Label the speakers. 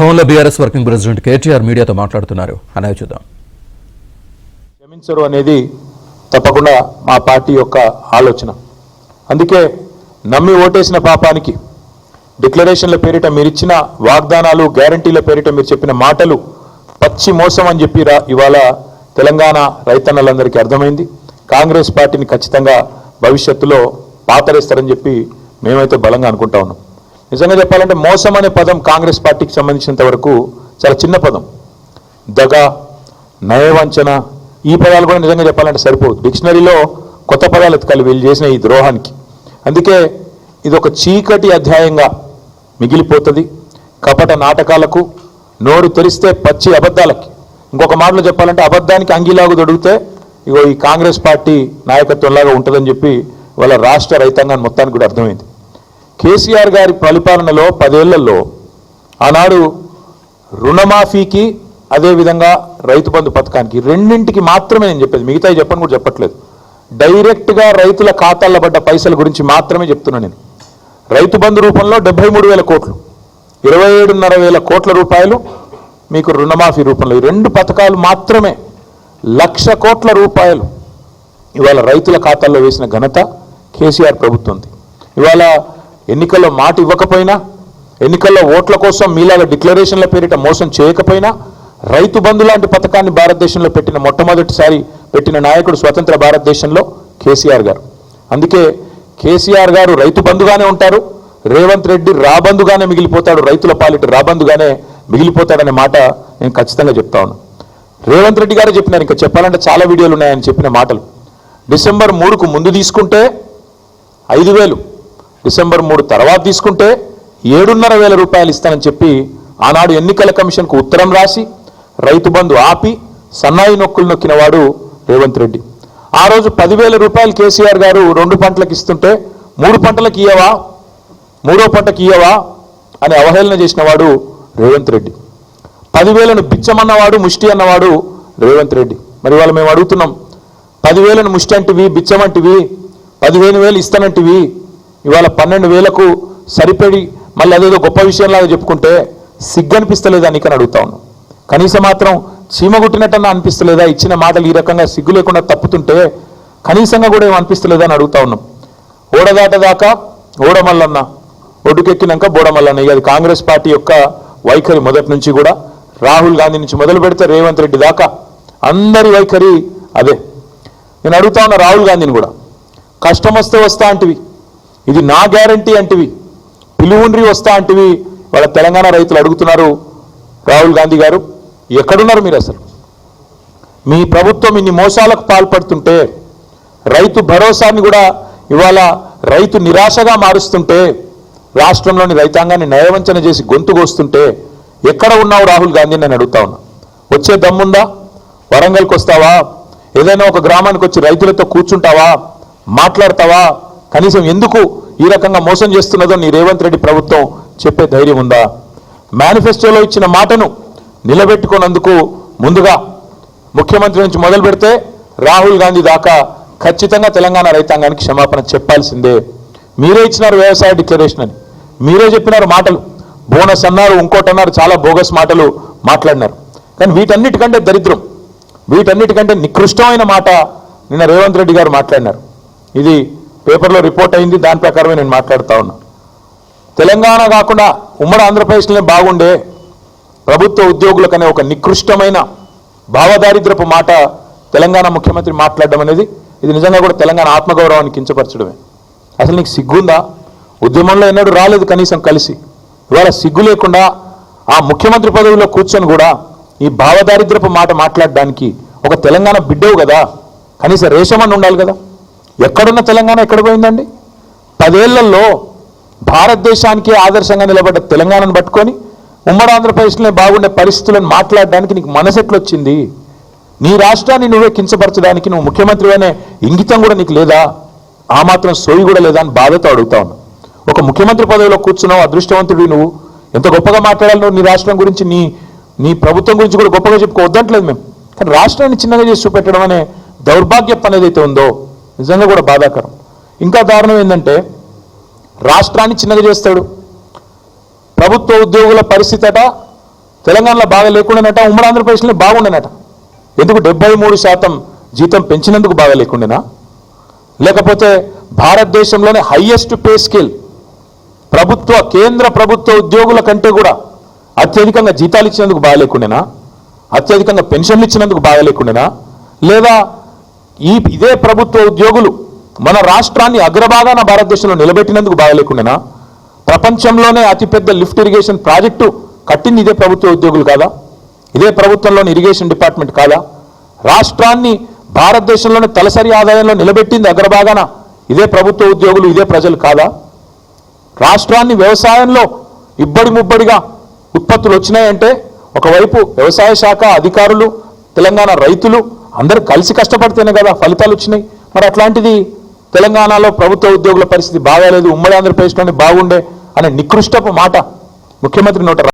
Speaker 1: రాజ్భవన్లో BRS working president KTR మీడియాతో మాట్లాడుతున్నారు. అనేది చూద్దాం.
Speaker 2: క్షమించరు అనేది తప్పకుండా మా పార్టీ యొక్క ఆలోచన. అందుకే నమ్మి ఓటేసిన పాపానికి డిక్లరేషన్ల పేరిట మీరిచ్చిన వాగ్దానాలు, గ్యారంటీల పేరిట మీరు చెప్పిన మాటలు పచ్చి మోసం అని చెప్పి ఇవాళ తెలంగాణ రైతన్నలందరికీ అర్థమైంది. కాంగ్రెస్ పార్టీని ఖచ్చితంగా భవిష్యత్తులో పాతరేస్తారని చెప్పి మేమైతే బలంగా అనుకుంటా ఉన్నాం. నిజంగా చెప్పాలంటే మోసం అనే పదం కాంగ్రెస్ పార్టీకి సంబంధించినంత వరకు చాలా చిన్న పదం. దగ, నయవంచన, ఈ పదాలు కూడా నిజంగా చెప్పాలంటే సరిపోదు. డిక్షనరీలో కొత్త పదాలు ఎత్తుకాలి వీళ్ళు చేసిన ఈ ద్రోహానికి. అందుకే ఇది ఒక చీకటి అధ్యాయంగా మిగిలిపోతుంది. కపట నాటకాలకు, నోరు తెరిస్తే పచ్చి అబద్ధాలకి, ఇంకొక మాటలో చెప్పాలంటే అబద్ధానికి అంగీలాగు దొడిగితే ఇగో ఈ కాంగ్రెస్ పార్టీ నాయకత్వంలాగా ఉంటుందని చెప్పి వాళ్ళ రాష్ట్ర రైతాంగాన్ని మొత్తానికి కూడా అర్థమైంది. కేసీఆర్ గారి పరిపాలనలో 10 ఏళ్లలో ఆనాడు రుణమాఫీకి, అదేవిధంగా రైతు బంధు పథకానికి, రెండింటికి మాత్రమే నేను చెప్పేది, మిగతా చెప్పని కూడా చెప్పట్లేదు. డైరెక్ట్గా రైతుల ఖాతాల్లో పడ్డ పైసల గురించి మాత్రమే చెప్తున్నాను నేను. రైతు బంధు రూపంలో 73,000 కోట్లు, 27,500 కోట్ల రూపాయలు మీకు రుణమాఫీ రూపంలో, ఈ 2 పథకాలు మాత్రమే 1,00,000 కోట్ల రూపాయలు ఇవాళ రైతుల ఖాతాల్లో వేసిన ఘనత కేసీఆర్ ప్రభుత్వంది. ఇవాళ ఎన్నికల్లో మాట ఇవ్వకపోయినా, ఎన్నికల్లో ఓట్ల కోసం మీలాగా డిక్లరేషన్ల పేరిట మోసం చేయకపోయినా, రైతు బంధు లాంటి పథకాన్ని భారతదేశంలో పెట్టిన మొట్టమొదటిసారి పెట్టిన నాయకుడు స్వతంత్ర భారతదేశంలో కేసీఆర్ గారు. అందుకే కేసీఆర్ గారు రైతు బంధుగానే ఉంటారు, రేవంత్ రెడ్డి రాబందుగానే మిగిలిపోతాడు, రైతుల పాలిట రాబందుగానే మిగిలిపోతాడనే మాట నేను ఖచ్చితంగా చెప్తా ఉన్నాను. రేవంత్ రెడ్డి గారే చెప్పినారు, ఇంకా చెప్పాలంటే చాలా వీడియోలు ఉన్నాయని చెప్పిన మాటలు. డిసెంబర్ 3కు ముందు తీసుకుంటే 5,000, డిసెంబర్ 3 తర్వాత తీసుకుంటే 7,500 రూపాయలు ఇస్తానని చెప్పి ఆనాడు ఎన్నికల కమిషన్కు ఉత్తరం రాసి రైతు బంధు ఆపి సన్నాయి నొక్కులు నొక్కిన వాడు రేవంత్ రెడ్డి. ఆ రోజు 10,000 రూపాయలు కేసీఆర్ గారు 2 పంటలకు ఇస్తుంటే 3 పంటలకు ఇయ్యవా, 3వ పంటకి ఇయ్యవా అని అవహేళన చేసిన వాడు రేవంత్ రెడ్డి. 10,000ను బిచ్చమన్నవాడు, ముష్టి అన్నవాడు రేవంత్ రెడ్డి. మరి వాళ్ళు మేము అడుగుతున్నాం, 10,000ను ముష్టి అంటివి, బిచ్చమంటివి, 15,000 ఇస్తానంటివి, ఇవాళ 12,000కు సరిపడి మళ్ళీ అదేదో గొప్ప విషయంలాగా చెప్పుకుంటే సిగ్గనిపిస్తలేదా నీకని అడుగుతా ఉన్నాం. కనీసం మాత్రం చీమగుట్టినట్టన్నా అనిపిస్తలేదా? ఇచ్చిన మాటలు ఈ రకంగా సిగ్గు లేకుండా తప్పుతుంటే కనీసంగా కూడా ఏం అనిపిస్తలేదా అని అడుగుతా ఉన్నాం. ఓడదాటదాకా ఓడమల్లన్న, ఒడ్డుకెక్కినాక బోడమల్లన్న. ఇక అది కాంగ్రెస్ పార్టీ యొక్క వైఖరి మొదటి నుంచి కూడా. రాహుల్ గాంధీ నుంచి మొదలు పెడితే రేవంత్ రెడ్డి దాకా అందరి వైఖరి అదే. నేను అడుగుతా ఉన్నా రాహుల్ గాంధీని కూడా, కష్టం వస్తే వస్తా అంటివి, ఇది నా గ్యారంటీ అంటివి, పిలువుండ్రి వస్తా అంటివి. వాళ్ళ తెలంగాణ రైతులు అడుగుతున్నారు, రాహుల్ గాంధీ గారు ఎక్కడున్నారు మీరు? అసలు మీ ప్రభుత్వం ఇన్ని మోసాలకు పాల్పడుతుంటే, రైతు భరోసాని కూడా ఇవాళ రైతు నిరాశగా మారుస్తుంటే, రాష్ట్రంలోని రైతాంగాన్ని నయవంచన చేసి గొంతు కోస్తుంటే ఎక్కడ ఉన్నావు రాహుల్ గాంధీ నేను అడుగుతా ఉన్నా. వచ్చే దమ్ముందా? వరంగల్కి వస్తావా? ఏదైనా ఒక గ్రామానికి వచ్చి రైతులతో కూర్చుంటావా? మాట్లాడతావా? కనీసం ఎందుకు ఈ రకంగా మోసం చేస్తున్నదో నీ రేవంత్ రెడ్డి ప్రభుత్వం చెప్పే ధైర్యం ఉందా? మేనిఫెస్టోలో ఇచ్చిన మాటను నిలబెట్టుకున్నందుకు ముందుగా ముఖ్యమంత్రి నుంచి మొదలు పెడితే రాహుల్ గాంధీ దాకా ఖచ్చితంగా తెలంగాణ రైతాంగానికి క్షమాపణ చెప్పాల్సిందే. మీరే ఇచ్చినారు వ్యవసాయ డిక్లరేషన్ అని, మీరే చెప్పినారు మాటలు, బోనస్ అన్నారు, ఇంకోటి అన్నారు, చాలా బోగస్ మాటలు మాట్లాడినారు. కానీ వీటన్నిటికంటే దరిద్రం, వీటన్నిటికంటే నికృష్టమైన మాట నిన్న రేవంత్ రెడ్డి గారు మాట్లాడినారు. ఇది పేపర్లో రిపోర్ట్ అయింది, దాని ప్రకారమే నేను మాట్లాడుతూ ఉన్నా. తెలంగాణ కాకుండా ఉమ్మడి ఆంధ్రప్రదేశ్లోనే బాగుండే ప్రభుత్వ ఉద్యోగులకనే ఒక నికృష్టమైన భావదారిద్రపు మాట తెలంగాణ ముఖ్యమంత్రి మాట్లాడడం అనేది ఇది నిజంగా కూడా తెలంగాణ ఆత్మగౌరవాన్ని కించపరచడమే. అసలు నీకు సిగ్గుందా? ఉద్యమంలో ఎన్నడూ రాలేదు కనీసం కలిసి, ఇవాళ సిగ్గు లేకుండా ఆ ముఖ్యమంత్రి పదవిలో కూర్చొని కూడా ఈ భావదారిద్రపు మాట మాట్లాడడానికి ఒక తెలంగాణ బిడ్డవు కదా, కనీసం రేషమని ఉండాలి కదా. ఎక్కడున్న తెలంగాణ ఎక్కడ పోయిందండి? 10 ఏళ్లలో భారతదేశానికి ఆదర్శంగా నిలబడ్డ తెలంగాణను పట్టుకొని ఉమ్మడి ఆంధ్రప్రదేశ్లో బాగుండే పరిస్థితులను మాట్లాడడానికి నీకు మనసెట్లొచ్చింది? నీ రాష్ట్రాన్ని నువ్వే కించపరచడానికి నువ్వు ముఖ్యమంత్రి అనే ఇంగితం కూడా నీకు లేదా? ఆ మాత్రం సోయి కూడా లేదా అని బాధతో అడుగుతా ఉన్నా. ఒక ముఖ్యమంత్రి పదవిలో కూర్చున్నావు, అదృష్టవంతుడివి నువ్వు. ఎంత గొప్పగా మాట్లాడాలి నువ్వు నీ రాష్ట్రం గురించి, నీ ప్రభుత్వం గురించి కూడా గొప్పగా చెప్పుకోవద్దంటలేదు మేము. కానీ రాష్ట్రాన్ని చిన్నగా చేసి చూపెట్టడం అనే దౌర్భాగ్యం అనేది అయితే ఉందో నిజంగా కూడా బాధాకరం. ఇంకా దారుణం ఏంటంటే రాష్ట్రాన్ని చిన్నగా చేస్తాడు. ప్రభుత్వ ఉద్యోగుల పరిస్థితి అట తెలంగాణలో బాగా లేకుండానట, ఉమ్మడి ఆంధ్రప్రదేశ్లో బాగుండేనట. ఎందుకు 73% జీతం పెంచినందుకు బాగా లేకుండేనా? లేకపోతే భారతదేశంలోనే హైయెస్ట్ పే స్కేల్ కేంద్ర ప్రభుత్వ ఉద్యోగుల కంటే కూడా అత్యధికంగా జీతాలు ఇచ్చినందుకు బాగా లేకుండేనా? అత్యధికంగా పెన్షన్లు ఇచ్చినందుకు బాగా లేకుండేనా? లేదా ఇదే ప్రభుత్వ ఉద్యోగులు మన రాష్ట్రాన్ని అగ్రభాగాన భారతదేశంలో నిలబెట్టినందుకు బాగా లేకుండేనా? ప్రపంచంలోనే అతిపెద్ద లిఫ్ట్ ఇరిగేషన్ ప్రాజెక్టు కట్టింది ఇదే ప్రభుత్వ ఉద్యోగులు కాదా? ఇదే ప్రభుత్వంలోని ఇరిగేషన్ డిపార్ట్మెంట్ కాదా? రాష్ట్రాన్ని భారతదేశంలోనే తలసరి ఆదాయంలో నిలబెట్టింది అగ్రభాగాన ఇదే ప్రభుత్వ ఉద్యోగులు, ఇదే ప్రజలు కాదా? రాష్ట్రాన్ని వ్యవసాయంలో ఇబ్బడి ముబ్బడిగా ఉత్పత్తులు వచ్చినాయంటే ఒకవైపు వ్యవసాయ శాఖ అధికారులు, తెలంగాణ రైతులు అందరూ కలిసి కష్టపడితేనే కదా ఫలితాలు వచ్చినాయి. మరి అట్లాంటిది తెలంగాణలో ప్రభుత్వ ఉద్యోగుల పరిస్థితి బాగాలేదు, ఉమ్మడి ఆంధ్రప్రదేశ్లోనే బాగుండే అనే నికృష్టపు మాట ముఖ్యమంత్రి నోట